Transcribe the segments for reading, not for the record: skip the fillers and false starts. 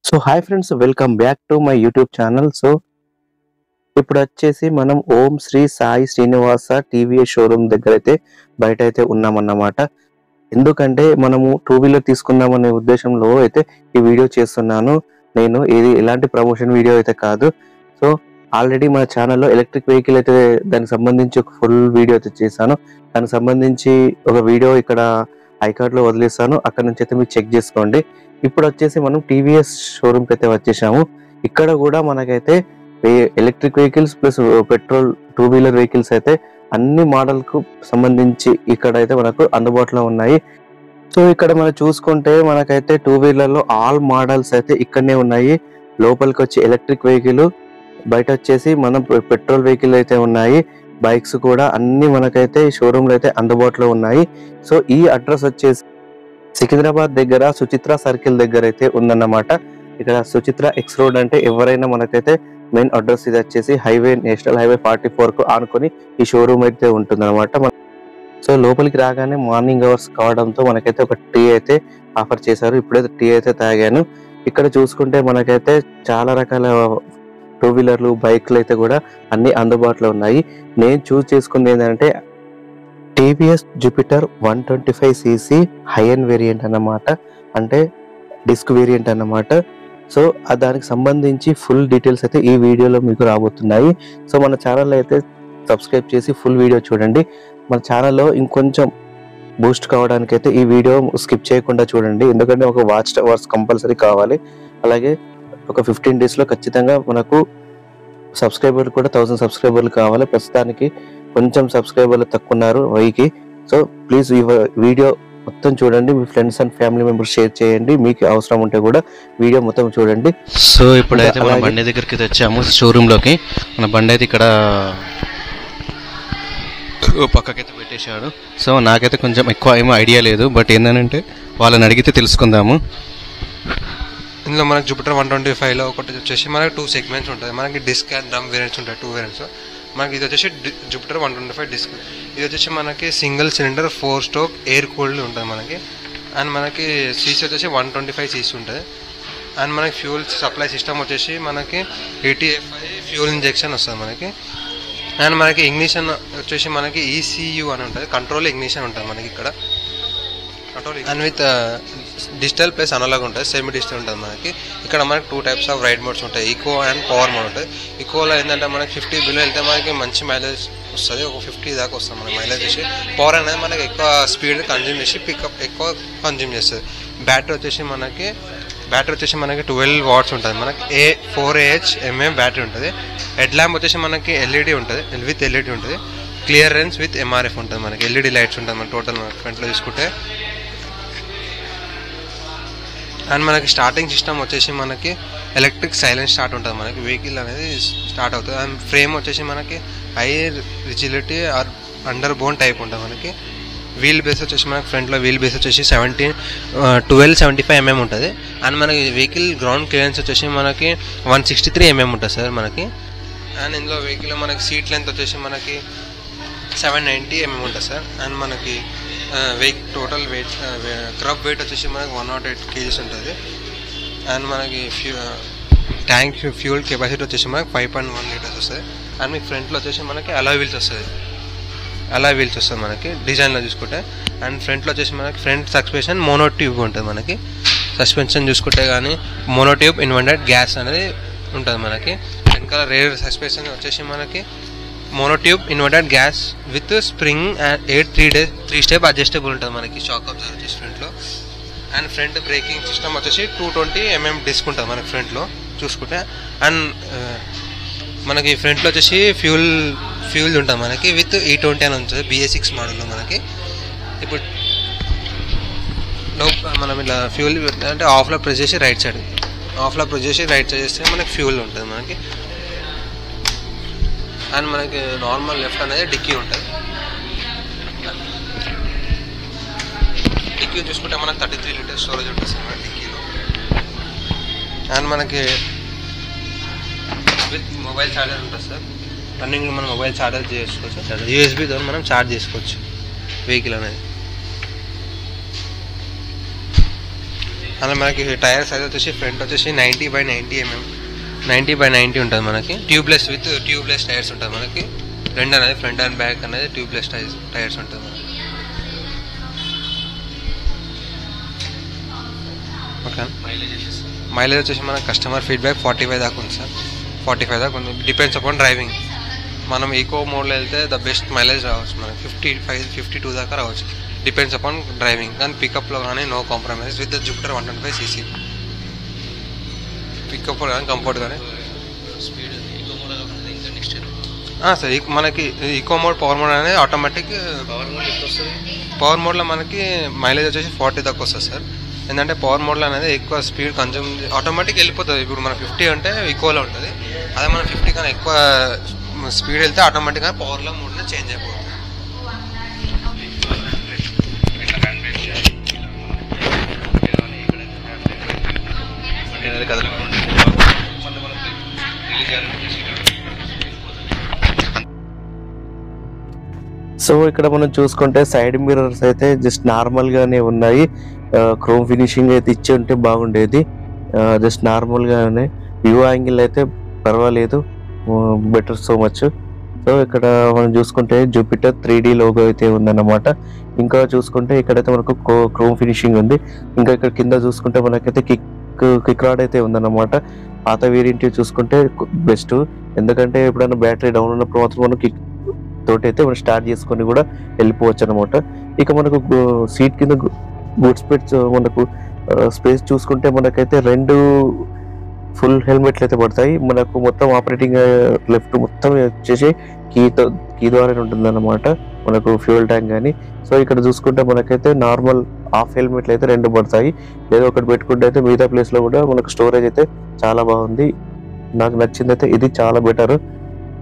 So hi friends, welcome back to my YouTube channel. So ఇప్పుడు వచ్చేసి మనం ఓం Shri Sai Srinivasa TVS showroom దగ్గర అయితే బయట అయితే ఉన్నామన్నమాట. ఎందుకంటే మనము టూ వీలర్ తీసుకుందామనే ఉద్దేశంలో అయితే ఈ వీడియో చేస్తున్నాను. నేను ఇది ఎలాంటి ప్రమోషన్ వీడియో అయితే కాదు. సో ఆల్రెడీ మన ఛానల్లో ఎలక్ట్రిక్ వెహికల్ అయితే దానికి సంబంధించి ఒక ఫుల్ వీడియో అయితే చేశాను. దానికి సంబంధించి ఒక వీడియో ఇక్కడ ఐకార్డ్లో వదిలేస్తాను, అక్కడ నుంచి అయితే మీరు చెక్ చేసుకోండి. ఇప్పుడు వచ్చేసి మనం టీవీఎస్ షోరూమ్కి అయితే వచ్చేసాము. ఇక్కడ కూడా మనకైతే electric vehicles plus petrol two wheeler vehicles అయితే అన్ని మోడల్ కు సంబంధించి ఇక్కడ అయితే మనకు అందుబాటులో ఉన్నాయి. సో ఇక్కడ మనం చూసుకుంటే మనకైతే టూ వీలర్ లో ఆల్ మోడల్స్ అయితే ఇక్కడనే ఉన్నాయి. లోపలికి వచ్చి ఎలక్ట్రిక్ వెహికల్, బయట వచ్చేసి మనం పెట్రోల్ వెహికల్ అయితే ఉన్నాయి. బైక్స్ కూడా అన్ని మనకైతే షోరూమ్ లో అయితే అందుబాటులో ఉన్నాయి. సో ఈ అడ్రస్ వచ్చేసి సికింద్రాబాద్ దగ్గర సుచిత్ర సర్కిల్ దగ్గర అయితే ఉందన్నమాట. ఇక్కడ సుచిత్ర ఎక్స్ రోడ్ అంటే ఎవరైనా మనకైతే మెయిన్ అడ్రస్ ఇది వచ్చేసి హైవే, నేషనల్ హైవే 44 కు ఆనుకొని ఈ షోరూమ్ అయితే ఉంటుంది అనమాట. సో లోపలికి రాగానే మార్నింగ్ అవర్స్ కావడంతో మనకైతే ఒక టీ అయితే ఆఫర్ చేశారు. ఇప్పుడైతే టీ అయితే తాగాను. ఇక్కడ చూసుకుంటే మనకైతే చాలా రకాల టూ వీలర్లు, బైక్లు అయితే కూడా అన్ని అందుబాటులో ఉన్నాయి. నేను చూస్ చేసుకుంది ఏంటంటే TVS Jupiter 125cc high end variant అన్నమాట, అంటే డిస్క్ వేరియంట్ అన్నమాట. సో దానికి సంబంధించి ఫుల్ డీటెయిల్స్ అయితే ఈ వీడియోలో మీకు రాబోతున్నాయి. సో మన ఛానల్ అయితే సబ్స్క్రైబ్ చేసి ఫుల్ వీడియో చూడండి. మన ఛానల్లో ఇంకొంచెం బూస్ట్ కావడానికి అయితే ఈ వీడియో స్కిప్ చేయకుండా చూడండి, ఎందుకంటే ఒక వాచ్ అవర్స్ కంపల్సరీ కావాలి. అలాగే ఒక 15 days లో ఖచ్చితంగా మనకు సబ్స్క్రైబర్లు కూడా 1000 సబ్స్క్రైబర్లు కావాలి. ప్రస్తుతానికి కొంచెం సబ్స్క్రైబర్లు తక్కువ ఉన్నారు, 1000కి. సో ప్లీజ్ ఈ వీడియో మొత్తం చూడండి, మీ friends and family members share చేయండి. మీకు అవసరం ఉంటే కూడా వీడియో మొత్తం చూడండి. సో ఇప్పుడైతే మన బండి దగ్గరికి తెచ్చాము షోరూంలోకి. మన బండి అయితే ఇక్కడ పక్కకైతే పెట్టేశాడు. సో నాకైతే కొంచెం ఎక్కువ ఏమో ఐడియా లేదు, బట్ ఏంటంటే వాళ్ళని అడిగితే తెలుసుకుందాము. ఇందులో మనకి జూపిటర్ 125లో ఒకటి వచ్చేసి మనకి 2 సెగ్మెంట్స్ ఉంటాయి. మనకి డిస్క్ అండ్ డ్రమ్ వేరియంట్స్ ఉంటాయి, 2 వేరియంట్స్. మనకి ఇది వచ్చేసి జూపిటర్ 125 డిస్క్. ఇది వచ్చేసి మనకి single cylinder 4 stroke air cooled ఉంటుంది మనకి. అండ్ మనకి సీసీ వచ్చేసి 125cc ఉంటుంది. అండ్ మనకి ఫ్యూల్ సప్లై సిస్టమ్ వచ్చేసి మనకి 80FI ఫ్యూల్ ఇంజెక్షన్ వస్తుంది మనకి. అండ్ మనకి ఇగ్నిషన్ వచ్చేసి మనకి ECU అని ఉంటుంది, కంట్రోల్ ఇగ్నిషన్ ఉంటుంది మనకి ఇక్కడ. And with digital plus analog ఉంటుంది, సెమీ డిజిటల్ ఉంటుంది మనకి. ఇక్కడ మనకి 2 types ఆఫ్ రైడ్ మోడ్స్ ఉంటాయి, ఈకో అండ్ పవర్ మోడ్ ఉంటుంది. ఈకోలో ఏంటంటే మనకి 50 బిలో వెళ్తే మనకి మంచి మైలేజ్ వస్తుంది, ఒక 50 దాకా వస్తుంది మనకి మైలేజ్ చేసి. పవర్ అనేది మనకి ఎక్కువ స్పీడ్ కన్జ్యూమ్ చేసి పికప్ ఎక్కువ కన్జ్యూమ్ చేస్తుంది. బ్యాటరీ వచ్చేసి మనకి 12 watts ఉంటుంది మనకి. 4AH బ్యాటరీ ఉంటుంది. హెడ్ ల్యాంప్ వచ్చేసి మనకి LED ఉంటుంది, విత్ LED ఉంటుంది. క్లియరెన్స్ విత్ MRF ఉంటుంది మనకి. LED లైట్స్ ఉంటుంది మన టోటల్ ఫ్రంట్లో తీసుకుంటే. అండ్ మనకి స్టార్టింగ్ సిస్టమ్ వచ్చేసి మనకి ఎలక్ట్రిక్ సైలెంట్ స్టార్ట్ ఉంటుంది మనకి. వెహికల్ అనేది స్టార్ట్ అవుతుంది. అండ్ ఫ్రేమ్ వచ్చేసి మనకి high rigidity or underbone type ఉంటుంది మనకి. వీల్ బేస్ వచ్చేసి మనకి ఫ్రంట్లో వీల్ బేస్ వచ్చేసి 1275 ఉంటుంది. అండ్ మనకి వెహికల్ గ్రౌండ్ క్లియరెన్స్ వచ్చేసి మనకి 163 ఉంటుంది సార్ మనకి. అండ్ ఇందులో వెహికల్ మనకి సీట్ లెంత్ వచ్చేసి మనకి 790 ఉంటుంది సార్. అండ్ మనకి టోటల్ వెయిట్ క్రబ్ వెయిట్ వచ్చేసి మనకి 108 kgs ఉంటుంది. అండ్ మనకి ట్యాంక్ ఫ్యూల్ కెపాసిటీ వచ్చేసి మనకి 5.1 liters వస్తుంది. అండ్ మీకు ఫ్రంట్లో వచ్చేసి మనకి అలాయ్ వీల్స్ వస్తుంది మనకి డిజైన్లో చూసుకుంటే. అండ్ ఫ్రంట్లో వచ్చేసి మనకి ఫ్రంట్ సస్పెన్షన్ మోనో ట్యూబ్ ఉంటుంది మనకి. సస్పెన్షన్ చూసుకుంటే కానీ మోనో ట్యూబ్ ఇన్వర్టెడ్ గ్యాస్ అనేది ఉంటుంది మనకి. వెనకాల రేర్ సస్పెన్షన్ వచ్చేసి మనకి monotube inverted gas with spring and 3 step adjustable ఉంటుంది మనకి. షాక్ అబ్జర్వర్ వచ్చేసి ఫ్రంట్లో. అండ్ ఫ్రంట్ బ్రేకింగ్ సిస్టమ్ వచ్చేసి 220 డిస్క్ ఉంటుంది మనకి ఫ్రంట్లో చూసుకుంటే. అండ్ మనకి ఫ్రంట్లో వచ్చేసి ఫ్యూల్ ఉంటుంది మనకి విత్ E20 అని ఉంటుంది, BS6 మోడల్లో మనకి. ఇప్పుడు మనం ఇలా ఫ్యూల్ అంటే ఆఫ్లో ప్రెస్ చేసి రైట్ సైడ్ చేస్తే మనకి ఫ్యూల్ ఉంటుంది మనకి. అండ్ మనకి నార్మల్ లెఫ్ట్ అనేది డిక్కీ ఉంటుంది. డిక్కీ చూసుకుంటే మనకి 33 liters స్టోరేజ్ ఉంటుంది సార్ మన డిక్కీలో. అండ్ మనకి విత్ మొబైల్ ఛార్జర్ ఉంటుంది సార్. రన్నింగ్లో మనం మొబైల్ ఛార్జర్ చేసుకోవచ్చు, USB ద్వారా మనం ఛార్జ్ చేసుకోవచ్చు వెహికల్ అనేది. అలా మనకి టైర్ సైజ్ వచ్చేసి ఫ్రంట్ వచ్చేసి 90/90 mm 90/90 ఉంటుంది మనకి. ట్యూబ్లెస్ విత్ ట్యూబ్లెస్ టైర్స్ ఉంటుంది మనకి. రెండు అనేది ఫ్రంట్ అండ్ బ్యాక్ అనేది ట్యూబ్లెస్ టైర్స్ ఉంటుంది మనకి. ఓకే, మైలేజ్ వచ్చేసి మన కస్టమర్ ఫీడ్బ్యాక్ 45 దాకా ఉంది సార్. 45 దాకా ఉంది. Depends upon driving. మనం ఈకో మోడ్లో వెళ్తే ద బెస్ట్ మైలేజ్ రావచ్చు మనకి 55-52 దాకా రావచ్చు. Depends upon driving. కానీ పికప్లో కానీ no compromise with the Jupiter 125cc. Pickup కానీ కంఫర్ట్ కానీ సార్. మనకి ఈకో మోడ్ పవర్ మోడ్ అనేది ఆటోమేటిక్. పవర్ మోడ్లో మనకి మైలేజ్ వచ్చేసి 40 దాకా వస్తుంది సార్. ఏంటంటే పవర్ మోడ్లో అనేది ఎక్కువ స్పీడ్ కన్జ్యూమ్ ఆటోమేటిక్ వెళ్ళిపోతుంది. ఇప్పుడు మన 50 అంటే ఈకోలో ఉంటుంది. అదే మన 50 కన్నా ఎక్కువ స్పీడ్ వెళ్తే ఆటోమేటిక్గా పవర్లో మోడ్ని చేంజ్ అయిపోతుంది. సో ఇక్కడ మనం చూసుకుంటే సైడ్ మిర్రర్స్ అయితే జస్ట్ నార్మల్ గానే ఉన్నాయి. క్రోమ్ ఫినిషింగ్ అయితే ఇచ్చి ఉంటే బాగుండేది. జస్ట్ నార్మల్ గానే. వ్యూ యాంగిల్ అయితే పర్వాలేదు, బెటర్ సో మచ్. సో ఇక్కడ మనం చూసుకుంటే జూపిటర్ 3D లోగో అయితే ఉందన్నమాట. ఇంకా చూసుకుంటే ఇక్కడైతే మనకు క్రోమ్ ఫినిషింగ్ ఉంది. ఇంకా ఇక్కడ కింద చూసుకుంటే మనకైతే కిక్ రాడ్ అయితే ఉందన్నమాట. పాత వేరియంట్ చూసుకుంటే బెస్ట్, ఎందుకంటే ఎప్పుడైనా బ్యాటరీ డౌన్ ఉన్నప్పుడు మాత్రం మనం కిక్ తోటి అయితే మనం స్టార్ట్ చేసుకొని కూడా వెళ్ళిపోవచ్చు అనమాట. ఇక మనకు సీట్ కింద గుడ్ స్పేస్, మనకు స్పేస్ చూసుకుంటే మనకైతే 2 ఫుల్ హెల్మెట్లు అయితే పడతాయి. మనకు మొత్తం ఆపరేటింగ్ లెఫ్ట్ మొత్తం వచ్చేసి కీ ద్వారానే ఉంటుంది అన్నమాట, మనకు ఫ్యూయల్ ట్యాంక్ కానీ. సో ఇక్కడ చూసుకుంటే మనకైతే నార్మల్ హాఫ్ హెల్మెట్లు అయితే 2 పడతాయి. లేదా ఒకటి పెట్టుకుంటే అయితే మిగతా ప్లేస్ లో కూడా మనకు స్టోరేజ్ అయితే చాలా బాగుంది. నాకు నచ్చింది అయితే ఇది చాలా బెటర్.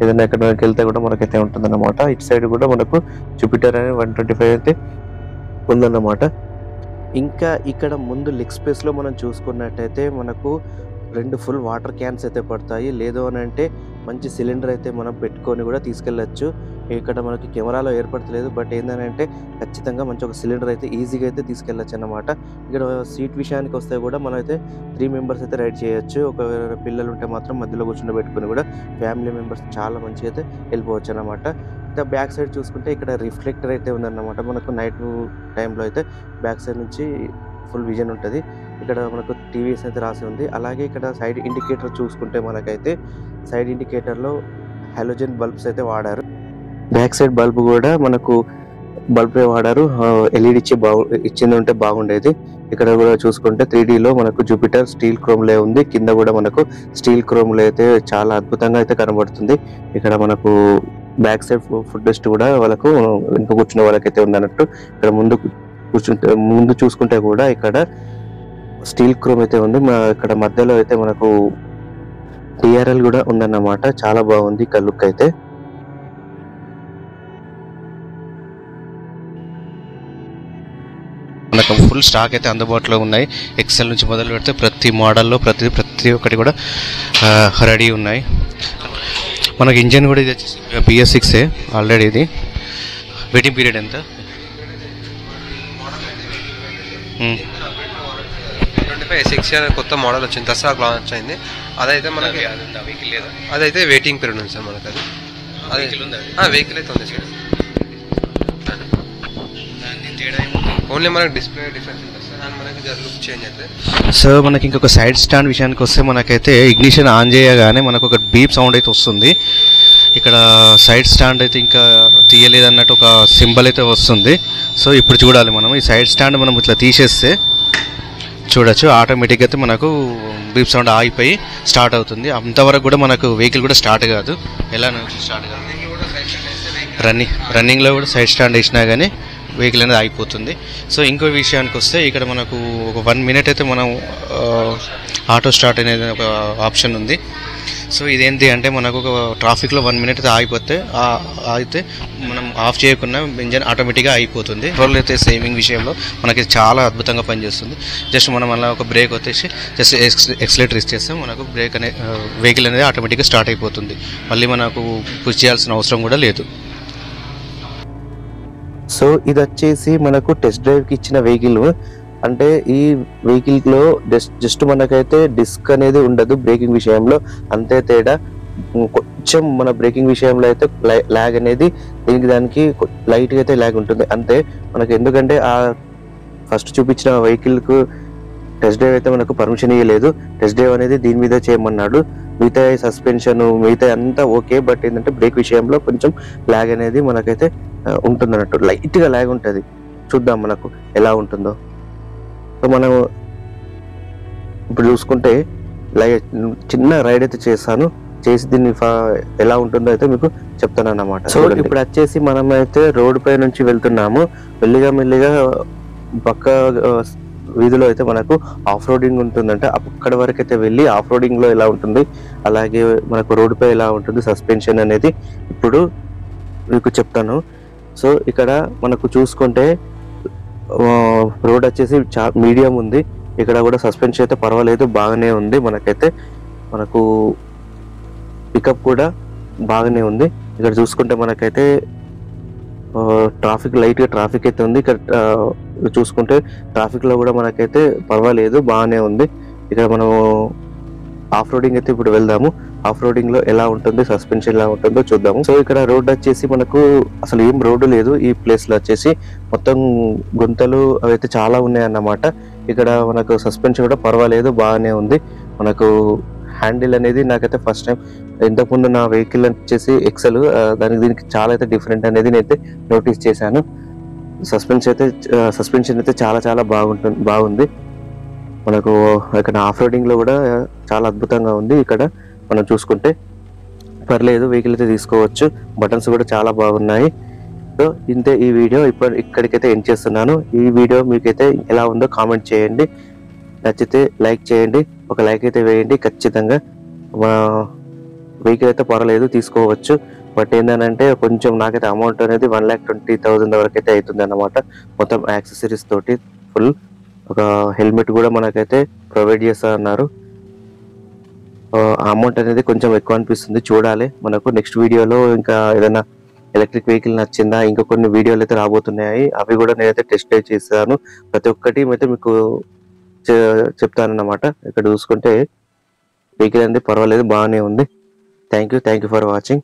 ఏదైనా ఎక్కడికి వెళ్తే కూడా మనకైతే ఉంటుంది అన్నమాట. ఇటు సైడ్ కూడా మనకు జూపిటర్ అనే 125 అయితే ఉందన్నమాట. ఇంకా ఇక్కడ ముందు లెగ్ స్పేస్ లో మనం చూసుకున్నట్టయితే మనకు 2 ఫుల్ వాటర్ క్యాన్స్ అయితే పడతాయి. లేదు అని అంటే మంచి సిలిండర్ అయితే మనం పెట్టుకొని కూడా తీసుకెళ్ళచ్చు. ఇక్కడ మనకి కెమెరాలో ఏర్పడతలేదు, బట్ ఏంటంటే ఖచ్చితంగా మంచి ఒక సిలిండర్ అయితే ఈజీగా అయితే తీసుకెళ్ళచ్చు అన్నమాట. ఇక్కడ సీట్ విషయానికి వస్తే కూడా మనం అయితే 3 మెంబర్స్ అయితే రైడ్ చేయొచ్చు. ఒకవేళ పిల్లలు ఉంటే మాత్రం మధ్యలో కూర్చుని పెట్టుకుని కూడా ఫ్యామిలీ మెంబర్స్ చాలా మంచిగా అయితే వెళ్ళిపోవచ్చు అన్నమాట. ఇంకా బ్యాక్ సైడ్ చూసుకుంటే ఇక్కడ రిఫ్లెక్టర్ అయితే ఉందన్నమాట. మనకు నైట్ టైంలో అయితే బ్యాక్ సైడ్ నుంచి ఫుల్ విజన్ ఉంటుంది. ఇక్కడ మనకు టీవీఎస్ అయితే రాసి ఉంది. అలాగే ఇక్కడ సైడ్ ఇండికేటర్ చూసుకుంటే మనకైతే సైడ్ ఇండికేటర్లో హాలోజన్ బల్బ్స్ అయితే వాడారు. బ్యాక్ సైడ్ బల్బ్ కూడా మనకు బల్బే వాడారు. ఎల్ఈడి ఇచ్చింది ఉంటే బాగుండేది. ఇక్కడ కూడా చూసుకుంటే 3Dలో మనకు జూపిటర్ స్టీల్ క్రోమ్లే ఉంది. కింద కూడా మనకు స్టీల్ క్రోమ్లో అయితే చాలా అద్భుతంగా అయితే కనబడుతుంది. ఇక్కడ మనకు బ్యాక్ సైడ్ ఫుడ్ రెస్ట్ కూడా వాళ్ళకు వెనుక కూర్చునే వాళ్ళకైతే ఉందన్నట్టు. ఇక్కడ ముందు చూసుకుంటే కూడా ఇక్కడ స్టీల్ క్రోమ్ అయితే ఉంది. ఇక్కడ మధ్యలో అయితే మనకు టిఆర్ఎల్ కూడా ఉందన్నమాట. చాలా బాగుంది లుక్ అయితే. మనకు ఫుల్ స్టాక్ అయితే అందుబాటులో ఉన్నాయి. ఎక్సెల్ నుంచి మొదలు పెడితే ప్రతి మోడల్లో ప్రతి ఒక్కటి కూడా రెడీ ఉన్నాయి. మనకి ఇంజన్ కూడా ఇది వచ్చేసి BS6 ఆల్రెడీ. ఇది వెయిటింగ్ పీరియడ్ ఎంత? 25 కొత్త మోడల్ వచ్చింది, దసరా లాంచ్ అయింది. అదైతే మనకి అదైతే వెయిటింగ్ పీరియడ్ ఉంది సార్. మనకి అది వెహికల్ అయితే ఉంది సార్. ఓన్లీ మనకి డిస్ప్లే డిఫరెన్స్ ఉంటుంది సార్, అండ్ మనకి లుక్ చేంజ్ అవుతుంది. సో మనకి ఇంకొక సైడ్ స్టాండ్ విషయానికి వస్తే మనకైతే ఇగ్నిషన్ ఆన్ చేయగానే మనకు ఒక బీప్ సౌండ్ అయితే వస్తుంది. ఇక్కడ సైడ్ స్టాండ్ అయితే ఇంకా తీయలేదు అన్నట్టు ఒక సింబల్ అయితే వస్తుంది. సో ఇప్పుడు చూడాలి మనం ఈ సైడ్ స్టాండ్ మనం ఇట్లా తీసేస్తే చూడొచ్చు, ఆటోమేటిక్గా అయితే మనకు బీప్ సౌండ్ ఆగిపోయి స్టార్ట్ అవుతుంది. అంతవరకు కూడా మనకు వెహికల్ కూడా స్టార్ట్ కాదు. ఎలా స్టార్ట్ కాదు, రన్నింగ్లో కూడా సైడ్ స్టాండ్ వేసినా కానీ వెహికల్ అనేది ఆగిపోతుంది. సో ఇంకో విషయానికి వస్తే ఇక్కడ మనకు ఒక 1 minute అయితే మనం ఆటో స్టార్ట్ అనేది ఒక ఆప్షన్ ఉంది. సో ఇదేంటి అంటే మనకు ఒక ట్రాఫిక్లో 1 minute అయితే ఆగితే మనం ఆఫ్ చేయకుండా ఇంజన్ ఆటోమేటిక్గా అయిపోతుంది. పెట్రోల్ అయితే సేవింగ్ విషయంలో మనకి చాలా అద్భుతంగా పనిచేస్తుంది. జస్ట్ మనం అలా ఒక బ్రేక్ వచ్చేసి జస్ట్ ఎక్సలేటర్ ఇచ్చేస్తే మనకు బ్రేక్ అనే వెహికల్ అనేది ఆటోమేటిక్గా స్టార్ట్ అయిపోతుంది. మళ్ళీ మనకు పుష్ చేయాల్సిన అవసరం కూడా లేదు. సో ఇది వచ్చేసి మనకు టెస్ట్ డ్రైవ్కి ఇచ్చిన వెహికల్. అంటే ఈ వెహికల్ లో జస్ట్ మనకైతే డిస్క్ అనేది ఉండదు బ్రేకింగ్ విషయంలో, అంతే తేడా. కొంచెం మన బ్రేకింగ్ విషయంలో అయితే ల్యాగ్ అనేది దానికి లైట్ గా అయితే ల్యాగ్ ఉంటుంది అంతే మనకి. ఎందుకంటే ఆ ఫస్ట్ చూపించిన వెహికల్ కు టెస్ట్ డ్రైవ్ అయితే మనకు పర్మిషన్ ఇవ్వలేదు. టెస్ట్ డ్రైవ్ అనేది దీని మీద చేయమన్నాడు. మిగతా సస్పెన్షన్ మిగతా అంతా ఓకే, బట్ ఏంటంటే బ్రేక్ విషయంలో కొంచెం ల్యాగ్ అనేది మనకైతే ఉంటుంది అన్నట్టు, లైట్ గా ల్యాగ్ ఉంటుంది. చూద్దాం మనకు ఎలా ఉంటుందో. సో మనం ఇప్పుడు చూసుకుంటే చిన్న రైడ్ అయితే చేశాను, చేసి దీన్ని ఎలా ఉంటుందో అయితే మీకు చెప్తాను అన్నమాట. సో ఇప్పుడు వచ్చేసి మనం అయితే రోడ్ పై నుంచి వెళ్తున్నాము. మెల్లిగా పక్క వీధిలో అయితే మనకు ఆఫ్ రోడింగ్ ఉంటుందంటే అక్కడ వరకు అయితే వెళ్ళి ఆఫ్ రోడింగ్ లో ఎలా ఉంటుంది, అలాగే మనకు రోడ్డు పై ఎలా ఉంటుంది సస్పెన్షన్ అనేది ఇప్పుడు మీకు చెప్తాను. సో ఇక్కడ మనకు చూసుకుంటే రోడ్ వచ్చేసి మీడియం ఉంది. ఇక్కడ కూడా సస్పెన్షన్ అయితే పర్వాలేదు, బాగానే ఉంది. మనకు పికప్ కూడా బాగానే ఉంది. ఇక్కడ చూసుకుంటే మనకైతే ట్రాఫిక్ లైట్ గా ట్రాఫిక్ అయితే ఉంది. ఇక్కడ చూసుకుంటే ట్రాఫిక్ లో కూడా మనకైతే పర్వాలేదు, బాగానే ఉంది. ఇక్కడ మనం ఆఫ్ రోడింగ్ అయితే ఇప్పుడు వెళ్దాము. ఆఫ్ రోడింగ్ లో ఎలా ఉంటుంది, సస్పెన్షన్ ఎలా ఉంటుందో చూద్దాము. సో ఇక్కడ రోడ్ వచ్చేసి మనకు అసలు ఏం రోడ్డు లేదు. ఈ ప్లేస్ లో వచ్చేసి మొత్తం గుంతలు అవైతే చాలా ఉన్నాయి అన్నమాట. ఇక్కడ మనకు సస్పెన్షన్ కూడా పర్వాలేదు, బాగానే ఉంది. మనకు హ్యాండిల్ అనేది నాకైతే ఫస్ట్ టైం, ఇంతకుముందు నా వెహికల్ వచ్చేసి ఎక్సెల్, దీనికి చాలా అయితే డిఫరెంట్ అనేది నేనైతే నోటీస్ చేశాను. సస్పెన్షన్ అయితే చాలా బాగుంది. మనకు ఇక్కడ ఆఫ్ రోడింగ్ లో కూడా చాలా అద్భుతంగా ఉంది. ఇక్కడ మనం చూసుకుంటే పర్లేదు, వెహికల్ అయితే తీసుకోవచ్చు. బటన్స్ కూడా చాలా బాగున్నాయి. సో ఇంతే ఈ వీడియో, ఇక్కడికైతే ఎండ్ చేస్తున్నాను. ఈ వీడియో మీకైతే ఎలా ఉందో కామెంట్ చేయండి. నచ్చితే లైక్ చేయండి, ఒక లైక్ అయితే వేయండి ఖచ్చితంగా. వెహికల్ అయితే పర్వాలేదు, తీసుకోవచ్చు. బట్ ఏంటంటే కొంచెం నాకైతే అమౌంట్ అనేది 1,20,000 వరకు అయితే అవుతుంది అన్నమాట. మొత్తం యాక్సెసరీస్ తోటి ఫుల్. ఒక హెల్మెట్ కూడా మనకైతే ప్రొవైడ్ చేస్తా అన్నారు. అమౌంట్ అనేది కొంచెం ఎక్కువ అనిపిస్తుంది, చూడాలి. మనకు నెక్స్ట్ వీడియోలో ఇంకా ఏదైనా ఎలక్ట్రిక్ వెహికల్ నచ్చిందా, ఇంకా కొన్ని వీడియోలు అయితే రాబోతున్నాయి. అవి కూడా నేనైతే టెస్ట్ డ్రైవ్ చేశాను. ప్రతి ఒక్కటి అయితే మీకు చెప్తానన్నమాట. ఇక్కడ చూసుకుంటే వెహికల్ అనేది పర్వాలేదు, బాగానే ఉంది. Thank you for watching.